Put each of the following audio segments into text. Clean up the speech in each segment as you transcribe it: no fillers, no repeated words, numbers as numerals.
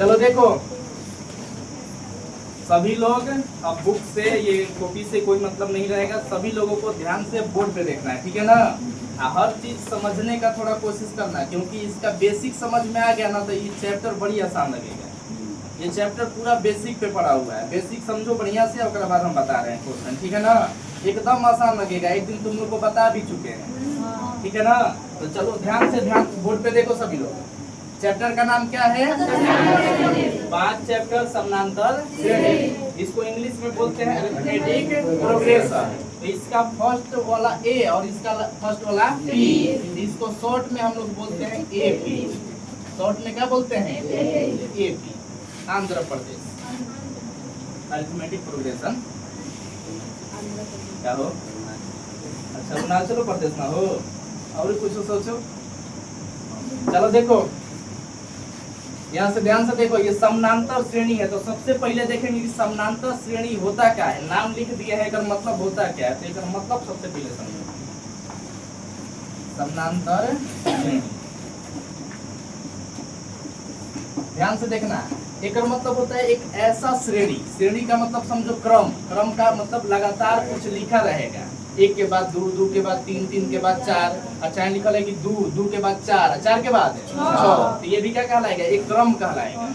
चलो देखो सभी लोग अब बुक से ये कॉपी से कोई मतलब नहीं रहेगा, सभी लोगों को ध्यान से बोर्ड पे देखना है, ठीक है ना। हर चीज समझने का थोड़ा कोशिश करना है, क्योंकि इसका बेसिक समझ में आ गया ना तो ये चैप्टर बड़ी आसान लगेगा। ये चैप्टर पूरा बेसिक पे पड़ा हुआ है, बेसिक समझो बढ़िया से, उसके बाद हम बता रहे हैं क्वेश्चन, ठीक है ना। एकदम आसान लगेगा, एक दिन तुम लोग को बता भी चुके हैं, ठीक है ना। तो चलो ध्यान से बोर्ड पे देखो सभी लोग। चैप्टर का नाम क्या है? 5 चैप्टर समानांतर श्रेणी। इसको इंग्लिश में बोलते हैं अरिथमेटिक प्रोग्रेशन। तो इसका फर्स्ट वाला ए और इसका फर्स्ट वाला पी, इसको शॉर्ट में हम लोग बोलते हैं एपी। शॉर्ट में क्या बोलते हैं? AP, Andhra Pradesh. Arithmetic progression क्या हो? अच्छा अरुणाचल प्रदेश ना हो, और कुछ सोचो। चलो देखो यहाँ से ध्यान से देखो, ये समानांतर श्रेणी है। तो सबसे पहले देखेंगे कि समानांतर श्रेणी होता क्या है। नाम लिख दिया है, इसका मतलब होता क्या है, तो इसका मतलब सबसे पहले समझो। समानांतर श्रेणी ध्यान से देखना, एक मतलब होता है एक ऐसा श्रेणी। श्रेणी का मतलब समझो क्रम, क्रम का मतलब लगातार कुछ लिखा रहेगा, एक के बाद दो, दो के बाद तीन, तीन के बाद चार। अच्छा लिखा है कि दो, दो के बाद चार, चार के बाद 6। तो ये भी क्या कहलाएगा? एक क्रम कहलाएगा,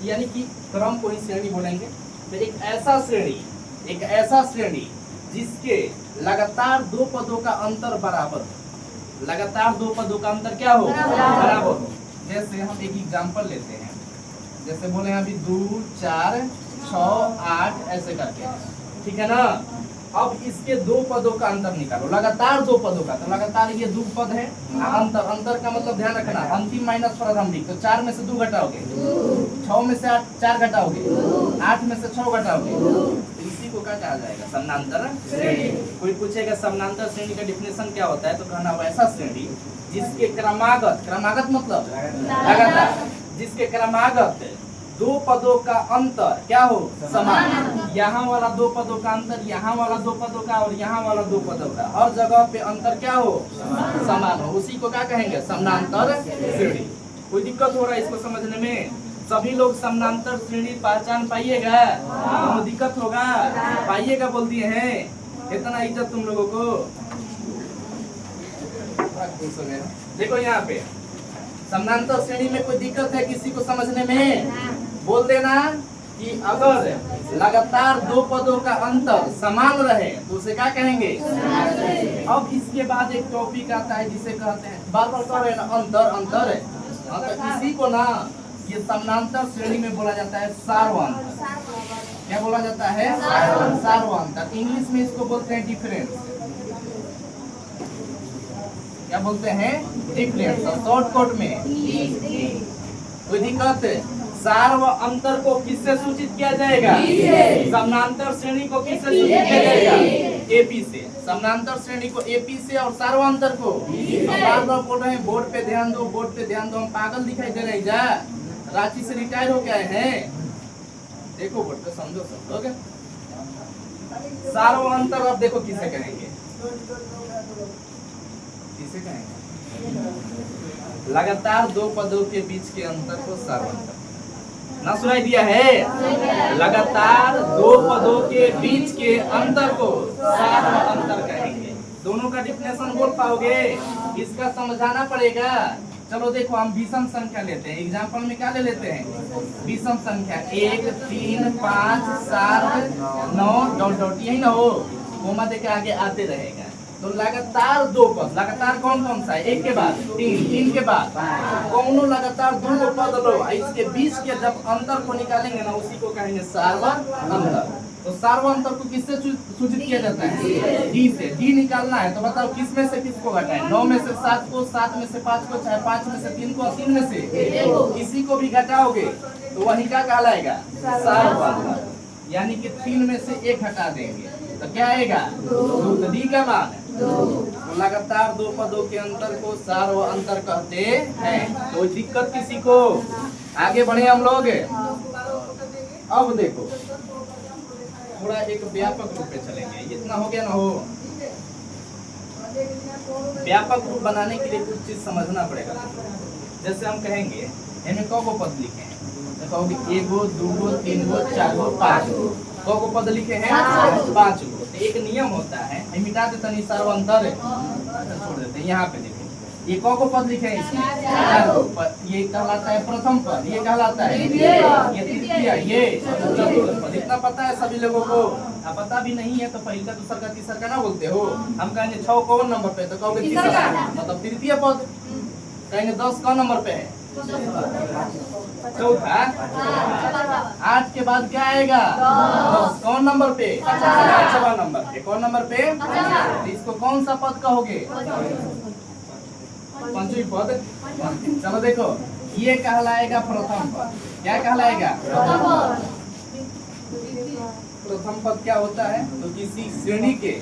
यानी कि क्रम को ही श्रेणी बोलेंगे। तो एक ऐसा श्रेणी, एक ऐसा श्रेणी जिसके लगातार दो पदों का अंतर बराबर हो। लगातार दो पदों का अंतर क्या हो? बराबर हो। जैसे हम एक एग्जाम्पल लेते हैं, जैसे बोले हैं अभी 2, 4, 6, 8 ऐसे करके, ठीक है ना। अब इसके दो पदों का अंतर निकालो, लगातार दो पदों का। तो लगातार ये दो पद है, अंतर, अंतर का मतलब ध्यान रखना अंतिम माइनस प्रारंभिक। तो 4 में से 2 घटाओगे, 6 में से 4 घटाओगे, 8 में से 6 घटाओगे, तो इसी को क्या कहा जाएगा? समानांतर श्रेणी। कोई पूछेगा समानांतर श्रेणी का डिफिनेशन क्या होता है, तो कहना वैसा श्रेणी जिसके क्रमागत, क्रमागत मतलब लगातार, जिसके क्रमागत दो पदों का अंतर क्या हो? समान। यहाँ वाला दो पदों का अंतर, यहाँ वाला दो पदों का और यहाँ वाला दो पदों का, हर जगह पे अंतर क्या हो? समान हो। उसी को क्या कहेंगे? समानांतर श्रेणी। कोई दिक्कत हो रहा है इसको समझने में? सभी लोग समानांतर श्रेणी पहचान पाइएगा? तो दिक्कत होगा? पाइएगा बोल दिए हैं, इतना इज्जत तुम लोगों को। देखो यहाँ पे समानांतर श्रेणी में कोई दिक्कत है किसी को समझने में? बोल देना कि अगर लगातार दो पदों का अंतर समान रहे तो उसे क्या कहेंगे? अब इसके बाद एक टॉपिक आता है जिसे कहते हैं, बार बार कह रहे हैं ना, अंतर, अंतर है। तो इसी को ना ये समानांतर श्रेणी में बोला जाता है सार्वंतर। क्या बोला जाता है? सार्वंतर। इंग्लिश में इसको बोलते हैं डिफरेंस। क्या बोलते हैं? डिफरेंस। शॉर्टकट में कोई दिक्कत? सार्व अंतर को किससे सूचित किया जाएगा? समानांतर श्रेणी को किससे सूचित किया जाएगा? एपी से। समानांतर श्रेणी को एपी से और सार्वंतर को बार बार बोल रहे हैं, बोर्ड पे ध्यान दो, बोर्ड पे ध्यान दो। हम पागल दिखाई दे रहे हैं जा? रांची से रिटायर हो गए हैं? देखो बोर्ड पे, समझो समझोगे। सार्वंतर अब देखो किसे कहेंगे? किसे कहेंगे? लगातार दो पदों के बीच के अंतर को सार्वंतर। ना सुनाई दिया है? लगातार दो पदों के बीच के अंतर को सार्वंतर कहेंगे। दोनों का डिफिनेशन बोल पाओगे? इसका समझाना पड़ेगा। चलो देखो हम विषम संख्या लेते हैं, एग्जाम्पल में क्या ले लेते हैं? विषम संख्या 1, 3, 5, 7, 9 डॉट डॉट, यही ना हो, कोमा देके आगे आते रहेगा। तो लगातार दो पद, लगातार कौन कौन सा है? एक के बाद 3, 3 के बाद कौनो लगातार दो पद लो, इसके बीच के जब अंतर को निकालेंगे ना उसी को कहेंगे सार्वंतर। तो सार्वंतर को किससे सूचित किया जाता है? डी से। डी निकालना है तो बताओ किस में से किसको घटाएं? 9 में से 7 को, 7 में से 5 को, चाहे 5 में से 3 को, 3 में से किसी को भी घटाओगे तो वही क्या कहलाएगा? सार्वंतर। यानी कि 3 में से 1 हटा देंगे तो क्या आएगा? 2। डी का मान है। तो लगातार दो पदों के अंतर को सार्वंतर कहते हैं। कोई दिक्कत किसी को? आगे बढ़े हम लोग। अब देखो थोड़ा एक व्यापक रूप में चलेंगे, इतना हो गया ना हो। व्यापक रूप बनाने के लिए कुछ चीज समझना पड़ेगा। जैसे हम कहेंगे इनमें कौ पद लिखे हैं, तो कहोगे एगो, दूगो, तीनगो, चारगो, पाँचगो। को पद लिखे हैं? 5 गो। तो एक नियम होता है, मिटा देते नहीं सर्वंतर छोड़ देते हैं। यहाँ पे देखें ये को पद लिखे हैं इसमें 4 गो। ये कहलाता है प्रथम पद, ये कहलाता है ये तृतीय, ये चतुर्थ पद। इतना पता है सभी लोगों को? पता भी नहीं है तो पहला, दूसरा का, तीसरा का ना बोलते हो। हम कहेंगे 6 कौन नंबर पे, तो कहोगे तीसरा, मतलब तृतीय पद। कहेंगे 10 कौन नंबर पे है? चौथा। 8 के बाद क्या आएगा? 10 कौन नंबर पे? 5वां नंबर पे। कौन नंबर पे? तो इसको कौन सा पद कहोगे? 5वीं पद। चलो देखो, ये कहलाएगा प्रथम पद। क्या कहलाएगा? प्रथम पद क्या होता है? तो किसी श्रेणी के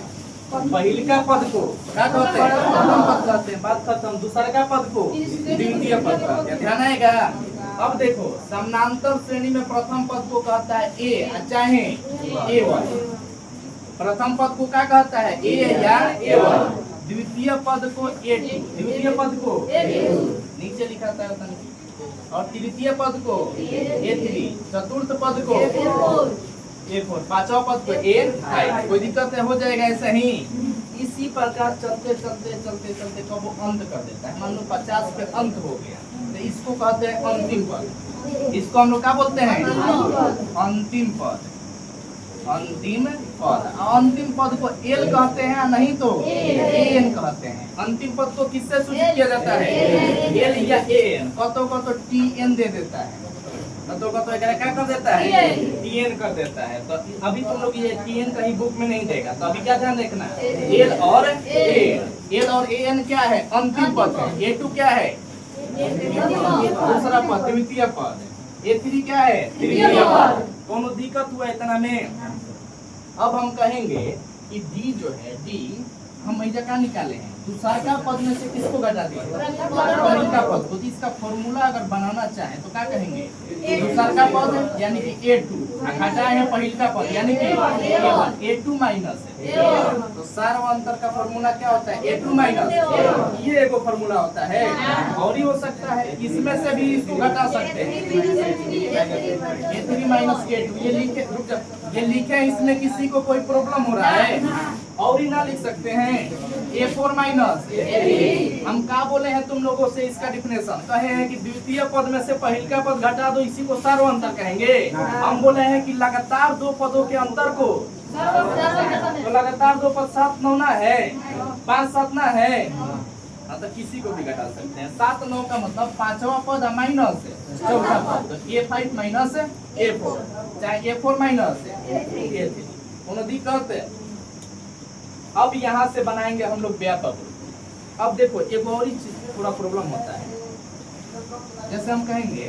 पहिलका पद को क्या कहते हैं? प्रथम पद कहते हैं। बात खत्म। दूसरा का पद को द्वितीय पद कहते हैं। ध्यान आएगा? अब देखो, समानांतर श्रेणी में प्रथम पद को कहता है ए, चाहे A1। प्रथम पद को क्या कहता है? ए या A1। द्वितीय पद को A2, द्वितीय पद को नीचे लिखा था, और तृतीय पद को A3, चतुर्थ पद को A4, पांचवा पद को A5। कोई दिक्कत हो जाएगा ऐसे ही। इसी प्रकार चलते चलते चलते चलते कब वो अंत कर देता है। मान लो 50 पे अंत हो गया, तो इसको कहते हैं अंतिम पद। इसको हम लोग क्या बोलते हैं? अंतिम पद। अंतिम पद। अंतिम पद को एल कहते हैं, नहीं तो एन कहते हैं। अंतिम पद को किससे सूचित किया जाता है? एल या एन। कतो को टी एन दे देता है, तो क्या कर देता है? टीएन कर देता है। तो अभी तुम लोग ये टीएन कहीं बुक में नहीं देगा, तो अभी क्या ध्यान रखना है? एल और एन। एल और एन क्या है? अंतिम पद है। A2 क्या है? दूसरा पद, द्वितीय पद। A3 क्या है? तृतीय पद। कोनो दिक्कत हुआ इतना में? अब हम कहेंगे कि डी जो है, डी हम ऐसा क्या निकाले हैं? दूसरा पद में से किसको घटा दिया? पहिलका पद को। इसका फॉर्मूला अगर बनाना चाहे तो क्या कहेंगे? दूसरा पद यानी कि A2, घटाए हैं पहिलका पद यानी कि A1, A2 माइनस है। तो सार्वंतर का फॉर्मूला क्या होता है? A2 minus. ये एगो फॉर्मूला होता है। और ही हो सकता है, इसमें से भी इसको घटा सकते हैं। A3 माइनस A2, ये लिखे, रुक जा, ये लिखे इसमें किसी को कोई प्रॉब्लम हो रहा है? और ही ना लिख सकते हैं A4 माइनस। हम क्या बोले हैं तुम लोगों से? इसका डिफिनेशन कहे हैं कि द्वितीय पद में से पहिलका पद घटा दो, इसी को सार्वंतर कहेंगे। हम बोले हैं कि लगातार दो पदों के अंतर को, तो लगातार दो पद 7 9 ना है, 5 7 ना है, तो किसी को भी घटा सकते हैं। 7 9 का मतलब 5वां पद माइनस चौथा पद, तो A5 माइनस A4, चाहे A4 माइनस A3। कोनो दिक्कत है? अब यहाँ से बनाएंगे हम लोग व्यापक रूप। अब देखो, एक और ही चीज थोड़ा प्रॉब्लम होता है। जैसे हम कहेंगे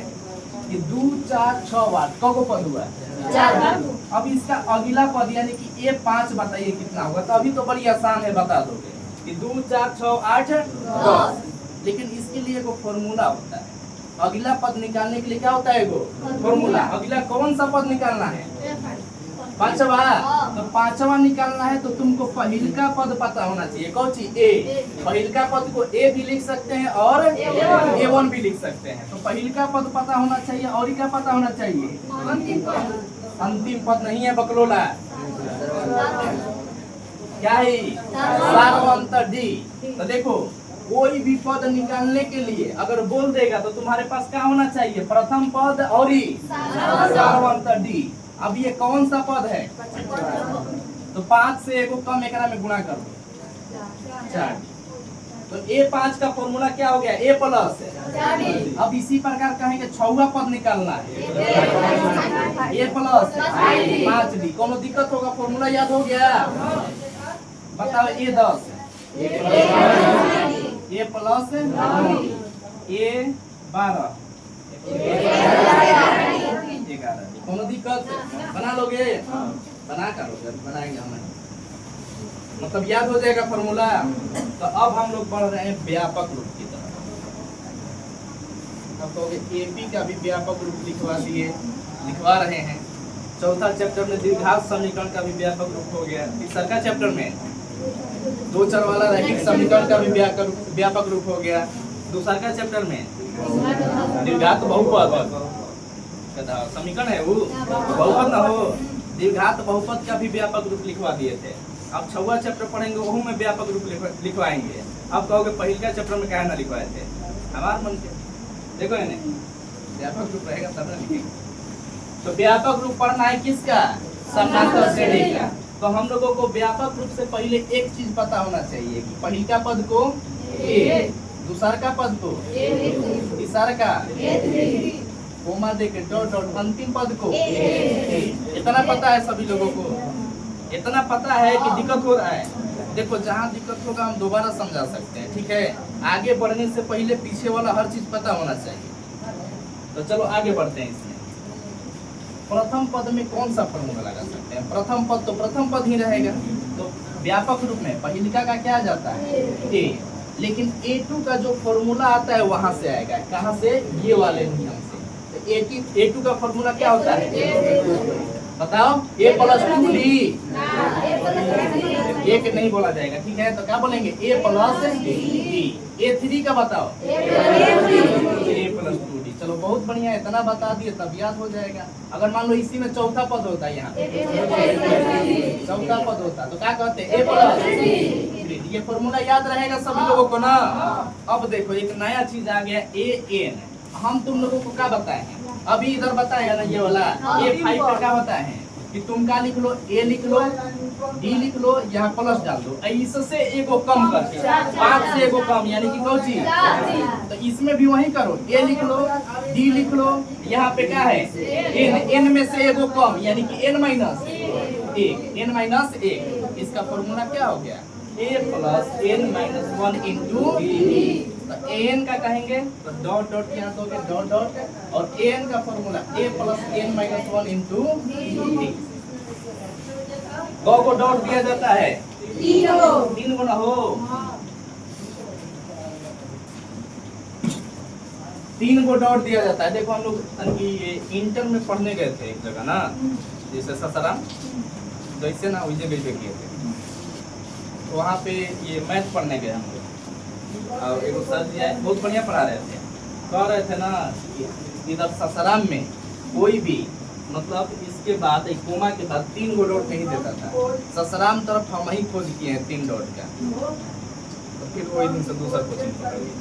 कि 2 4 6 8 को पद हुआ? 4। अब इसका अगला पद यानी कि A5 बताइए कितना होगा? तो अभी तो बड़ी आसान है, बता दोगे कि 2 4 6 8 10। लेकिन इसके लिए एगो फॉर्मूला होता है। अगला पद निकालने के लिए क्या होता है? एगो फॉर्मूला। अगला कौन सा पद निकालना है? 5वां। तो 5वां निकालना है तो तुमको पहिलका पद पता होना चाहिए। कौन सी? ए। पहिलका पद को ए भी लिख सकते हैं और A1 भी लिख सकते हैं। तो पहिलका पद पता होना चाहिए, और क्या पता होना चाहिए? अंतिम पद नहीं है बकलोला, क्या है? सार्वंतर डी। तो देखो, कोई भी पद निकालने के लिए अगर बोल देगा तो तुम्हारे पास क्या होना चाहिए? प्रथम पद और सार्वंतर डी। अब ये कौन सा पद है? तो 5 से एगो कम एकरा में गुणा कर दो, 4। तो A5 का फॉर्मूला क्या हो गया? A plus. अब इसी प्रकार कहेंगे 6वां पद निकालना है, A प्लस 5D। कोनो दिक्कत होगा? फॉर्मूला याद हो गया? बताओ, A10, A प्लस A12, 11। कोनो दिक्कत? बना लोगे? बना कर बनाएंगे हम, मतलब याद हो जाएगा फॉर्मूला। तो अब हम लोग पढ़ रहे हैं व्यापक रूप की तरफ। अब कहोगे AP का भी व्यापक रूप लिखवा रहे हैं। चौथा चैप्टर में द्विघात समीकरण का भी व्यापक रूप हो गया। तीसरा चैप्टर में 2 चर वाला रैखिक समीकरण का भी व्यापक रूप हो गया। दूसरा चैप्टर में द्विघात बहुपद, समीकरण है वो बहुपद ना हो। द्विघात बहुपद का भी व्यापक रूप लिखवा दिए थे। अब 6वां चैप्टर पढ़ेंगे वह में व्यापक रूप लिखवाएंगे। अब कहोगे पहिलका चैप्टर में क्या ना लिखवाए थे हमारे मन के। देखो इन्हें व्यापक रूप रहेगा तब ना लिखेंगे। तो व्यापक रूप पढ़ना है किसका? समानांतर श्रेणी का। तो हम लोगों को व्यापक रूप से पहले एक चीज पता होना चाहिए कि पहिलका पद को ए, दूसरा का पद को तीसरा का कोमा दे के डॉट डॉट अंतिम पद को इतना पता है सभी लोगों को। इतना पता है कि दिक्कत हो रहा है। देखो जहाँ दिक्कत होगा हम दोबारा समझा सकते हैं, ठीक है। आगे बढ़ने से पहले पीछे वाला हर चीज पता होना चाहिए। तो चलो आगे बढ़ते हैं। इसमें प्रथम पद में कौन सा फॉर्मूला लगा सकते हैं? प्रथम पद तो प्रथम पद ही रहेगा। तो व्यापक रूप में पहिलका का क्या जाता है? ए, लेकिन A2 का जो फॉर्मूला आता है वहां से आएगा। कहाँ से? ये वाले नियम से। तो A2 का फॉर्मूला क्या होता है? बताओ। A plus 2D। एक नहीं बोला जाएगा, ठीक है। तो क्या बोलेंगे? A plus D। A3 का बताओ। A plus 2D। चलो बहुत बढ़िया, इतना बता दिए तब याद हो जाएगा। अगर मान लो इसी में चौथा पद होता है, यहाँ चौथा पद होता तो क्या कहते हैं? A plus D। ये फॉर्मूला याद रहेगा सभी लोगों को ना। अब देखो एक नया चीज आ गया AN। हम तुम लोगों को क्या बताए हैं? अभी इधर बताएगा ना ये वाला A5 का क्या बताए हैं कि तुम क्या लिख लो? A लिख लो, D लिख लो, यहाँ प्लस डाल दो। इससे एगो कम करके 5 से एगो कम यानी कि कौन चीज? तो इसमें भी वही करो। A लिख लो, D लिख लो, यहाँ पे क्या है? N में से एगो कम यानी कि N माइनस 1। इसका फॉर्मूला क्या हो गया? A plus N minus 1 into D। तो An का कहेंगे तो डॉट डॉट यहाँ दोगे डॉट डॉट, और An का formula A plus N minus 1 into D। दो को डॉट दिया जाता है, 3 गुना हो 3 को डॉट दिया जाता है। देखो हम लोग इंटर में पढ़ने गए थे एक जगह ना, जैसे ससाराम तो इससे ना वही जगह किए थे। तो वहाँ पे ये मैथ पढ़ने गए हम लोग, और एक सर जी आए, बहुत बढ़िया पढ़ा रहे थे। कह रहे थे ना इधर ससाराम में कोई भी मतलब इसके बाद एक कोमा के बाद 3 गो डॉट नहीं देता था। ससाराम तरफ हम ही खोज किए हैं 3 डॉट का। तो फिर वही दिन से दूसरा कोचिंग पकड़ लिए।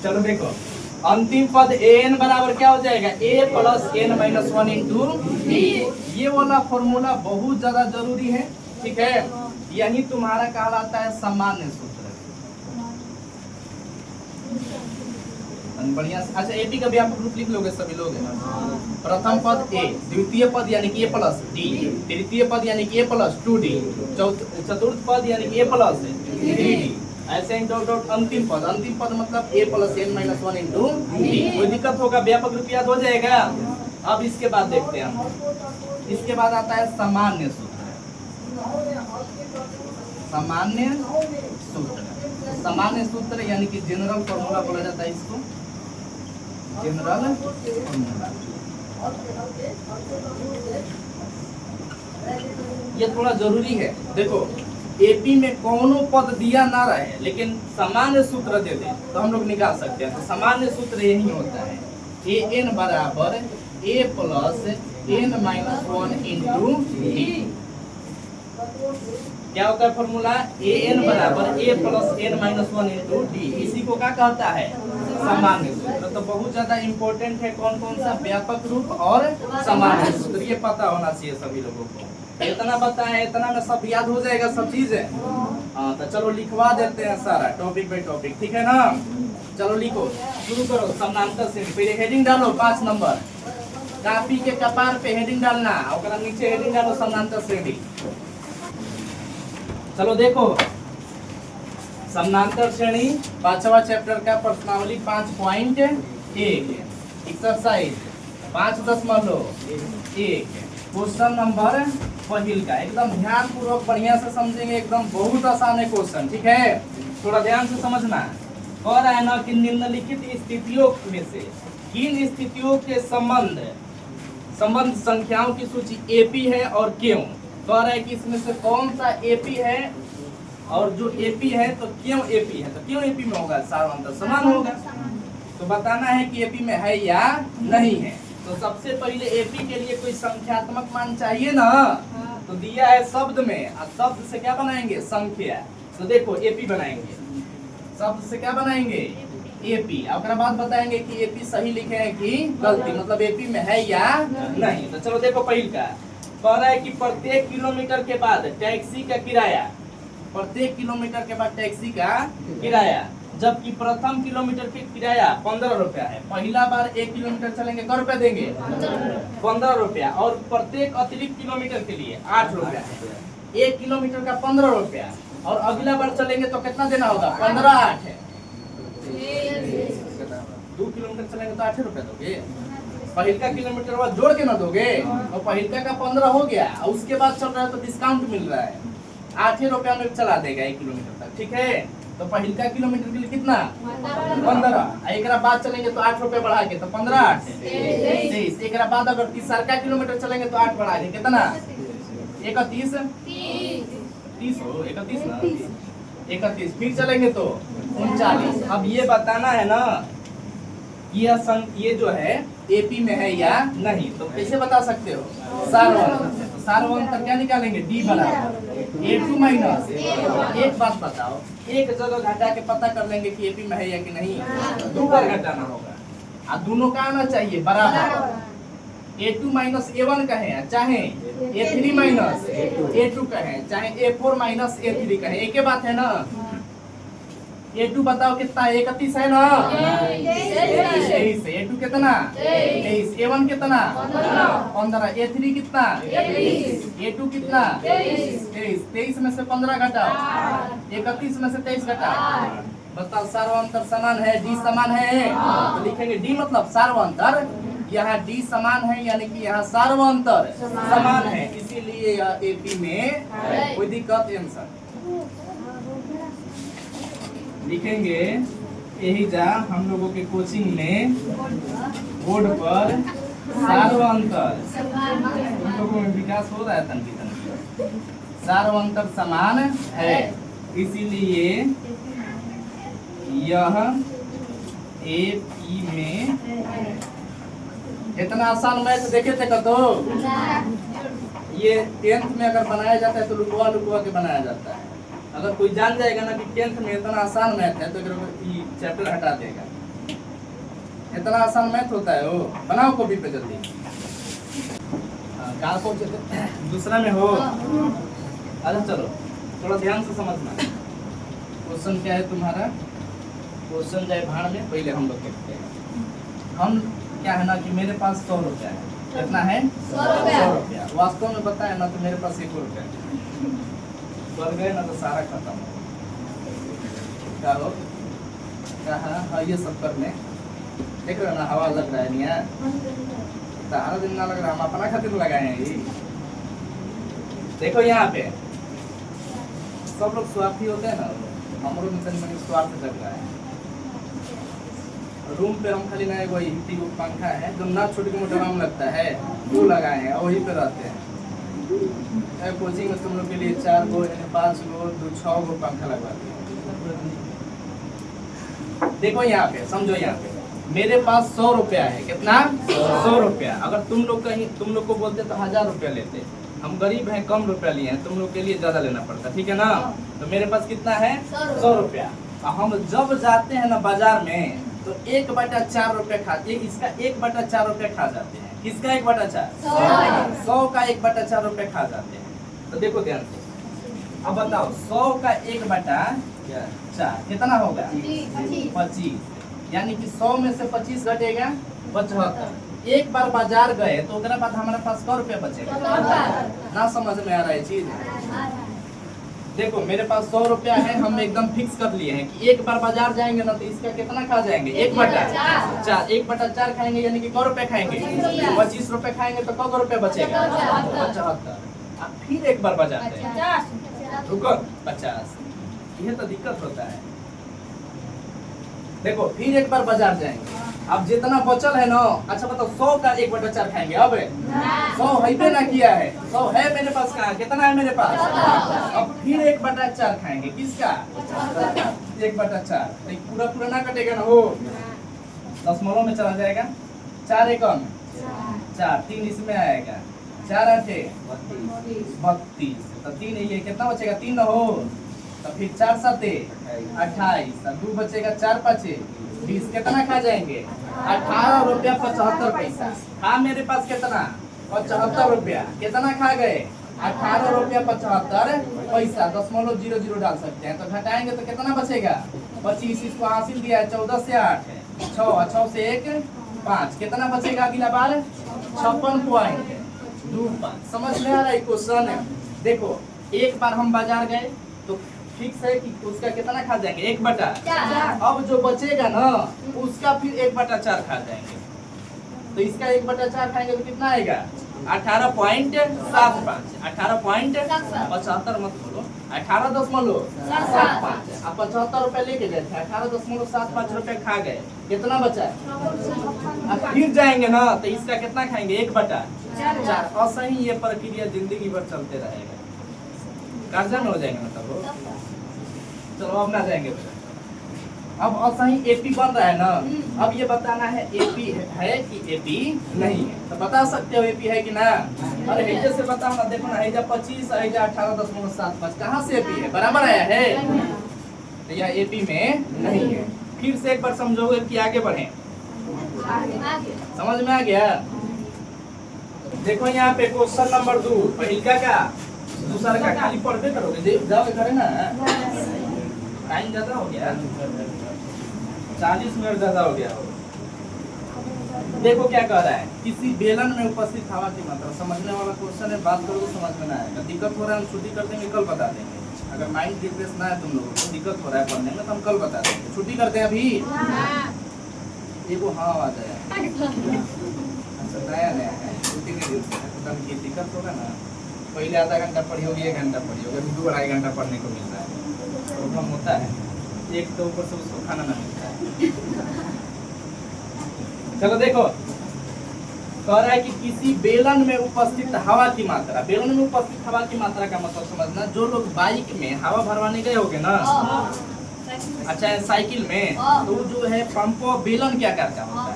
चलो देखो अंतिम पद An बराबर क्या हो जाएगा? A plus N minus 1 into D। ये वाला फॉर्मूला बहुत ज्यादा जरूरी है, ठीक है। यही तुम्हारा कहलाता है सामान्य सूत्र। बढ़िया। अच्छा AP का भी आप ग्रुप लिख लोगे सभी लोग? प्रथम पद A, द्वितीय पद यानी कि A प्लस D, तृतीय पद यानी कि A प्लस 2D, चतुर्थ पद यानी कि A प्लस 3D। ऐसे ही डॉट डॉट अंतिम पद मतलब A plus N minus 1 into D। कोई दिक्कत होगा? व्यापक रूप याद हो जाएगा। अब इसके बाद देखते हैं हम। इसके बाद आता है सामान्य सूत्र। सामान्य सूत्र यानी कि जनरल फॉर्मूला बोला जाता है इसको, जनरल फॉर्मूला। ये थोड़ा जरूरी है। देखो AP में कौनो पद दिया ना रहे लेकिन सामान्य सूत्र दे दे तो हम लोग निकाल सकते हैं। तो सामान्य सूत्र यही होता है AN बराबर A plus N minus 1 into D। क्या होता है फॉर्मूला? AN बराबर A plus N minus 1 into D। इसी को क्या कहता है? सामान्य सूत्र। तो बहुत ज्यादा इंपॉर्टेंट है कौन कौन सा? व्यापक रूप और सामान्य सूत्र। ये पता होना चाहिए सभी लोगों को। इतना पता है, इतना में सब याद हो जाएगा सब चीजें। हाँ तो चलो लिखवा देते हैं सारा टॉपिक बाई टॉपिक, ठीक है ना। चलो लिखो, शुरू करो। समानांतर श्रेणी पहले हेडिंग डालो 5 नंबर, कॉपी के कपार पे हेडिंग डालना, और नीचे हेडिंग डालो समानांतर श्रेणी। चलो देखो समानांतर श्रेणी 5वां चैप्टर का प्रश्नावली 5.1 एक्सरसाइज 5.1 क्वेश्चन नंबर पहिल का। एकदम ध्यान पूर्वक बढ़िया से समझेंगे, एकदम बहुत आसान है क्वेश्चन, ठीक है। थोड़ा ध्यान से समझना। कह रहा है ना कि निम्नलिखित स्थितियों में से किन स्थितियों के संबंध संख्याओं की सूची AP है और क्यों? कह रहा है कि इसमें से कौन सा AP है और जो AP है तो क्यों AP है? तो क्यों AP में होगा? सारा अंतर समान होगा। तो बताना है कि एपी में है या नहीं है। तो सबसे पहले एपी के लिए कोई संख्यात्मक मान चाहिए ना, तो दिया है शब्द में, और शब्द से क्या बनाएंगे, संख्या। तो देखो एपी बनाएंगे, शब्द से क्या बनाएंगे, एपी। और बाद बताएंगे कि एपी सही लिखे हैं कि गलती, मतलब एपी में है या नहीं। तो चलो देखो पहले का कह रहा है कि प्रत्येक किलोमीटर के बाद टैक्सी का किराया, प्रत्येक किलोमीटर के बाद टैक्सी का किराया, जबकि प्रथम किलोमीटर के किराया 15 रुपया है। पहला बार 1 किलोमीटर चलेंगे तो रुपया देंगे 15 रुपया, और प्रत्येक अतिरिक्त किलोमीटर के लिए 8 रुपया है। 1 किलोमीटर का 15 रुपया, और अगला बार चलेंगे तो कितना देना होगा, 15 8 है, 2 किलोमीटर चलेंगे तो 8 रुपया दोगे। पहिलका किलोमीटर बाद जोड़ के ना दोगे, और पहिलका का 15 हो गया, और उसके बाद चल रहा है तो डिस्काउंट मिल रहा है, 8 रुपया में चला देगा 1 किलोमीटर तक, ठीक है। तो पहिलका किलोमीटर के लिए कितना 15, एक बाद चलेंगे तो 8 रुपया बढ़ा के, तो 15 8 23। एक बाद अगर तीसरा किलोमीटर चलेंगे तो 8 बढ़ा के कितना 31 30 हो 31 ना 31, फिर चलेंगे तो 39। अब ये बताना है ना ये जो है एपी में है या नहीं। तो कैसे बता सकते हो, सार्वंतर। तो सार्वंतर क्या निकालेंगे, डी बराबर A2 माइनस। एक बात बताओ, एक जगह घटा के पता कर लेंगे कि एपी में है या कि नहीं, 2 बार घटाना होगा, और दोनों का आना चाहिए बराबर। A2 माइनस A1 कहें, चाहे A3 माइनस A2 कहें, चाहे A4 माइनस A3 कहें, एक ही बात है ना। A2 बताओ कितना है, 31 है ना, 23। A2 कितना 23, A1 कितना 15, A3 कितना A2 कितना 23 में से 15 घटाओ, 31 में से 23 घटाओ, बताओ सार्वंतर समान है, डी समान है। तो लिखेंगे डी मतलब सार्वंतर, यहाँ डी समान है, यानी कि यहाँ सार्वंतर समान है, इसीलिए यह एपी में कोई दिक्कत आंसर लिखेंगे। यही जा हम लोगों के कोचिंग में बोर्ड पर सार्वंतर, उन लोगों में विकास हो रहा है तनकी तनकी, सार्वंतर समान है, इसीलिए यह एपी में। इतना आसान मैथ देखे थे कतो, ये 10th में अगर बनाया जाता है तो लुकवा लुकवा के बनाया जाता है। अगर कोई जान जाएगा ना कि 10th में इतना आसान मैथ है तो चैप्टर हटा देगा। इतना आसान मैथ होता है वो, बनाओ कॉपी पे जल्दी। कहाँ पहुंचे थे, दूसरा में हो। अच्छा चलो थोड़ा ध्यान से समझना। क्वेश्चन क्या है तुम्हारा, क्वेश्चन जाए भाड़ में, पहले हम लोग देखते हैं। हम क्या है ना कि मेरे पास 100 रुपया है, कितना है 100 रुपया। वास्तव में बताया ना तो मेरे पास 1 रुपया बढ़ गए ना तो सारा खत्म हो क्या हो क्या है। हाँ ये सब करने देख रहे हो ना, हवा लग रहा है नहीं है, सारा दिन ना लग रहा, हम अपना खातिर लगाए हैं ये। देखो यहाँ पे सब लोग स्वार्थी होते हैं ना, हमरो में तनी स्वार्थ जग रहा है। रूम पे हम खाली ना वही पंखा है जो ना छोटे मोटे आराम लगता है वो लगाए हैं, वही पे रहते हैं। कोचिंग में तुम लोग के लिए 4 गो 5 गो 6 गो पंखा लगवा दिए। देखो यहाँ पे समझो, यहाँ पे मेरे पास 100 रुपया है, कितना 100 रुपया। अगर तुम लोग को बोलते तो 1000 रुपया लेते, हम गरीब हैं कम रुपया लिए हैं, तुम लोग के लिए ज्यादा लेना पड़ता, ठीक है ना। तो मेरे पास कितना है 100 रुपया। हम जब जाते हैं ना बाजार में तो 1/4 रुपया खाते, इसका 1/4 रुपया खा जाते हैं। किसका 1/4? 100 का 1/4 रुपया खा जाते हैं। तो देखो ध्यान से, अब बताओ 100 का 1/4 कितना होगा 25, यानी कि 100 में से 25 घटेगा 75। एक बार बाजार गए तो उसके बाद हमारे पास 100 रुपया बचेगा ना। समझ में आ रहा है चीज। देखो मेरे पास 100 रुपया है, हम एकदम फिक्स कर लिए हैं कि एक बार बाजार जाएंगे ना तो इसका कितना खा जाएंगे 1/4। 1/4 खाएंगे यानी कि 100 रुपए खाएंगे, 25 रुपए खाएंगे तो 100 रुपए बचेगा 75। अब फिर एक बार बाजार जाएंगे, रुको 50, यह तो दिक्कत होता है। देखो फिर एक बार बाजार जाएंगे, अब जितना बचल है ना, अच्छा बताओ 100 का 1/4 खाएंगे। अब 100 है ना किया है, 100 है मेरे पास, कहाँ कितना है मेरे पास। अब फिर 1/4 खाएंगे, किसका 1/4। पूरा पूरा ना कटेगा ना, हो दशमलव में चला जाएगा, 4 एकम 4, 3 इसमें आएगा, 4 आठे 32, तो 3 ये कितना बचेगा, 3 हो, तो फिर 4 साते 28, 2 बचेगा, 4 पाँचे 20, कितना खा जाएंगे, 18 रुपया 75 पैसा। हाँ मेरे पास कितना, 75 रुपया, कितना खा गए, 18 रुपया 75 पैसा। 0.00 डाल सकते हैं, तो घटाएंगे तो कितना बचेगा, 25, इसको हासिल दिया है, 14 से 8 6, 6 से 1 5, कितना बचेगा अगला बार, 56.25। समझ में आ रहा है क्वेश्चन। देखो एक बार हम बाजार गए तो फिक्स है कि उसका कितना खा जाएंगे, 1/4। अब जो बचेगा ना उसका फिर 1/4 खा जाएंगे, तो इसका 1/4 खाएंगे तो कितना आएगा, 18.75, 18.75 मत बोलो, 18.75। आप 75 रुपए लेके गए थे, 18.75 रुपए खा गए, कितना बचा, अब फिर जाएंगे ना तो इसका कितना खाएंगे, 1/4। और सही ये प्रक्रिया जिंदगी भर चलते रहेगा, कार्जन हो जाएंगे मतलब। चलो अब ना जाएंगे, अब असही एपी बन रहा है ना, अब ये बताना है एपी है कि एपी नहीं है, तो बता सकते हो एपी है कि ना। अरे हेजे से बताओ ना, देखो ना हेजा 25 हेजा 18.75 कहाँ से एपी है, बराबर आया है, तो यह एपी में नहीं है। फिर से एक बार समझोगे कि आगे बढ़े, समझ में आ गया। देखो यहाँ पे क्वेश्चन नंबर 2, पहला का दूसरा का खाली पढ़ते करोगे, जाओगे करे ना, टाइम ज्यादा हो गया, 40 मिनट ज्यादा हो गया हो। देखो क्या कह रहा है, किसी बेलन में उपस्थित हवा की मात्रा, समझने वाला क्वेश्चन है, बात करोगे समझ में ना आएगा। दिक्कत हो रहा है हम छुट्टी कर देंगे, कल बता देंगे। अगर माइंड रिफ्रेश ना है तुम लोगों को, दिक्कत हो रहा है पढ़ने में, तो हम कल बता देंगे। छुट्टी करते हैं अभी, देखो हाँ आवाज आया, अच्छा नया नया है, छुट्टी के दिन की दिक्कत होगा ना, पहले आधा घंटा पढ़ी होगी, 1 घंटा पढ़ी होगी, अभी 2-2.5 घंटा पढ़ने को मिल रहा है, प्रॉब्लम होता है, एक तो ऊपर से उसको खाना ना मिलता है। चलो देखो कह रहा है कि किसी बेलन में उपस्थित हवा की मात्रा, बेलन में उपस्थित हवा की मात्रा का मतलब समझना, जो लोग बाइक में हवा भरवाने गए होगे ना, अच्छा साइकिल में, तो जो है पंप बेलन क्या करता होता है,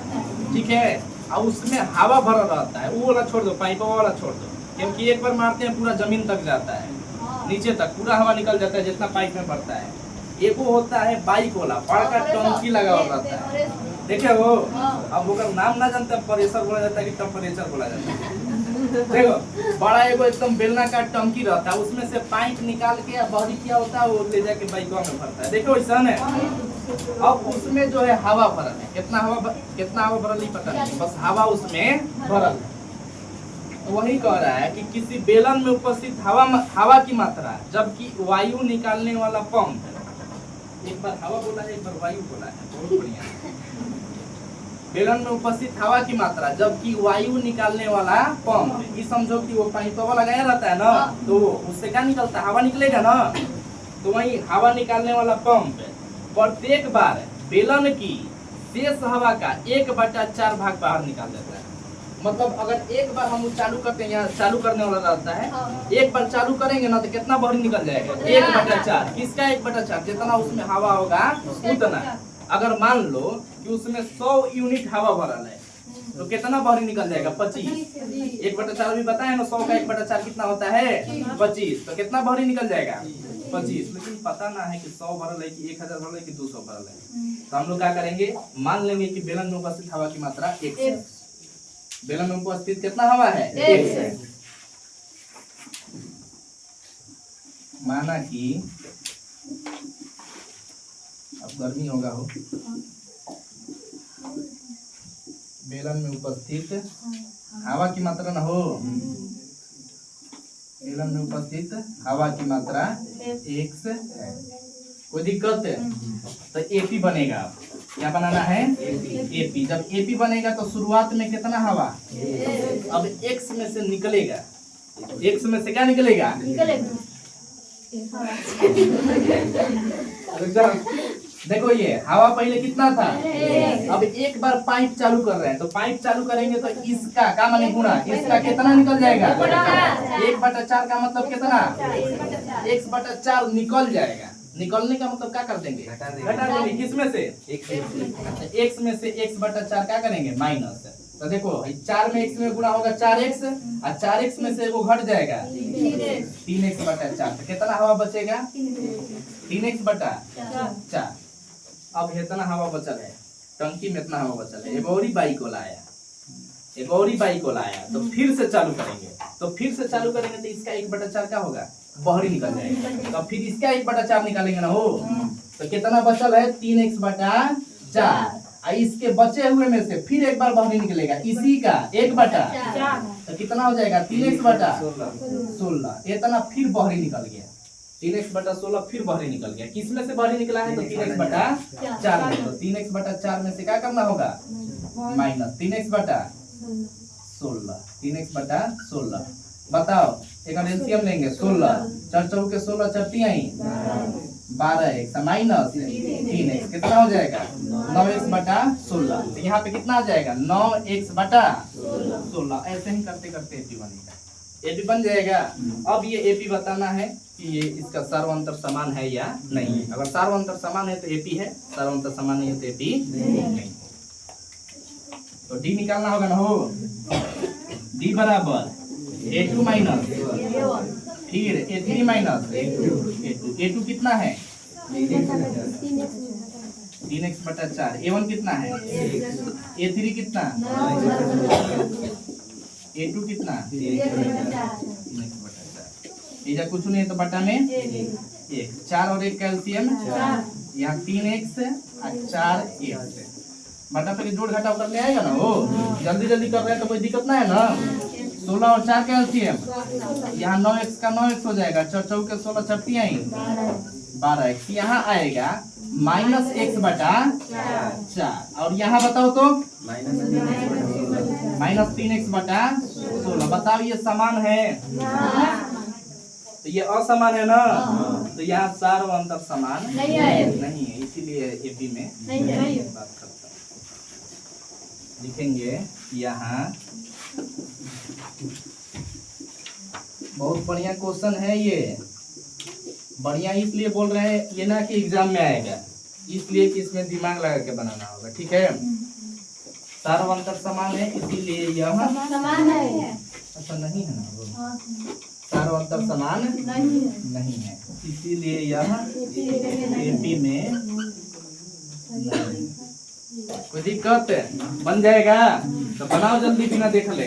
ठीक है, और उसमें हवा भरा रहता है, वो वाला छोड़ दो, पाइप वाला छोड़ दो, क्योंकि एक बार मारते हैं पूरा जमीन तक जाता है, नीचे तक पूरा हवा निकल जाता है जितना पाइप में भरता है। एक वो होता है बाइक वाला, बड़ा टंकी लगा हुआ रहता है, देखे वो, अब वो नाम ना जानते, प्रेशर बोला जाता है कि टेम्परेचर बोला जाता है। देखो बड़ा एगो एकदम बेलनाकार टंकी रहता है, उसमें से पाइप निकाल के बहरी क्या होता है वो ले जाके बाइकों में भरता है, देखो ऐसा है। अब उसमें जो है हवा भरल है, कितना हवा भरल नहीं पता नहीं, बस हवा उसमें भरल है। वही कह रहा है कि किसी बेलन में उपस्थित हवा की मात्रा, जबकि वायु निकालने वाला पंप, एक बार हवा बोला है एक बार वायु बोला है, बहुत बढ़िया। बेलन में उपस्थित हवा की मात्रा, जबकि वायु निकालने वाला पंप, ये समझो कि वो पाइप लगाया रहता है ना, तो उससे क्या निकलता है, हवा निकलेगा ना, तो वही हवा निकालने वाला पंप प्रत्येक बार बेलन की शेष हवा का 1/4 भाग बाहर निकाल देता है। मतलब अगर एक बार हम चालू करते हैं, यहाँ चालू करने वाला रहता है, एक बार चालू करेंगे ना तो कितना बहरी निकल जाएगा, 1/4। किसका 1/4, जितना उसमें हवा होगा उतना। अगर मान लो कि उसमें 100 यूनिट हवा भरल है, तो कितना बहरी निकल जाएगा, 25। 1/4 भी बताए ना, 100 का 1/4 कितना होता है, 25, तो कितना बहरी निकल जाएगा, 25। लेकिन पता ना है कि 100 भरल है कि 1000 भरल है कि 200 भरल है, तो हम लोग क्या करेंगे, मान लेंगे कि बेलन में उपस्थित हवा की मात्रा 1 है। बेलन में उपस्थित कितना हवा है, 1 है। माना कि अब गर्मी होगा हो, बेलन में उपस्थित हवा की मात्रा ना हो, बेलन में उपस्थित हवा की मात्रा 1 है, कोई दिक्कत है, तो एपी बनेगा। क्या बनाना है, एपी। जब एपी बनेगा तो शुरुआत में कितना हवा, अब एक्स में से निकलेगा, एक्स में से क्या निकलेगा, देखो ये हवा पहले कितना था, अब एक बार पाइप चालू कर रहे हैं, तो पाइप चालू करेंगे तो इसका क्या माने गुणा, इसका कितना निकल जाएगा, 1/4 का मतलब कितना, 1/4 निकल जाएगा। निकलने का मतलब क्या कर देंगे, घटा देंगे। किस में से, x में से x बटा 4 क्या करेंगे, माइनस। तो देखो 4 में x में गुणा होगा 4x, और 4x में से वो घट जाएगा 3x बटा 4। तो कितना हवा बचेगा, 3x बटा 4। अब इतना हवा बचल है, टंकी में इतना हवा बचल है, एक और ही बाइक वाला आया, एक और ही बाइक वाला आया, तो फिर से चालू करेंगे। तो फिर से चालू करेंगे तो इसका 1/4 क्या होगा, बाहर निकल जाएगा। तो फिर इसका 1/4 निकालेंगे ना हो, तो कितना बचल है, 3x बटा 4। इसके बचे हुए में से फिर एक बार बाहर निकलेगा, इसी का 1/4, तो कितना हो जाएगा, 3x बटा 16। इतना फिर बाहर निकल गया, 3x बटा 16 फिर बाहर निकल गया। किस में से बाहर निकला है, तो 3x बटा 4 में। तो 3x बटा 4 में से क्या करना होगा, माइनस 3x बटा 16, 3x बटा 16। बताओ एक एलसीएम लेंगे, 16 4 चौके 16 चरतियां ही 12x माइनस 3x, कितना हो जाएगा, 9x बटा 16। तो यहाँ पे कितना आ जाएगा, 9x बटा 16। ऐसे ही करते करते एपी बनेगा, एपी बन जाएगा। अब ये एपी बताना है कि ये इसका सर्वांतर समान है या नहीं। अगर सर्वांतर समान है तो एपी है, सर्वांतर समान नहीं है तो एपी नहीं। तो डी निकालना होगा ना हो, डी बराबर A2 माइनस फिर A3 माइनस A2। A2 कितना है, 3x बटा 4। A1 कितना है, A3 कितना, A2 कितना, 3x बटा 4। इधर कुछ नहीं है तो बटा में 1, 4 और 1 कैल्शियम, यहाँ 3x और 4x। बटा पे जोड़ घटाव करने आएगा ना वो, जल्दी जल्दी कर रहे हैं तो कोई दिक्कत ना है ना। 16 और 4 कैल्शियम, यहाँ 9x का 9x हो जाएगा, 4 चौके 16 चपटियां ही 12x। यहाँ आएगा माइनस x बटा 4, और यहाँ बताओ तो माइनस 3x बटा 16। बताओ ये समान है, तो ये असमान है ना, तो यहाँ सर्वांतर समान नहीं है, इसीलिए एपी में बात करता हूँ। लिखेंगे यहाँ, बहुत बढ़िया क्वेश्चन है ये, बढ़िया इसलिए बोल रहे हैं ये ना कि एग्जाम में आएगा, इसलिए कि इसमें दिमाग लगा के बनाना होगा, ठीक है। सर्वांतर समान है इसीलिए यह समान है, अच्छा नहीं है ना, सर्वांतर समान नहीं है इसीलिए यह एपी में नहीं। कोई दिक्कत बन जाएगा तो बनाओ जल्दी, बिना देख ले।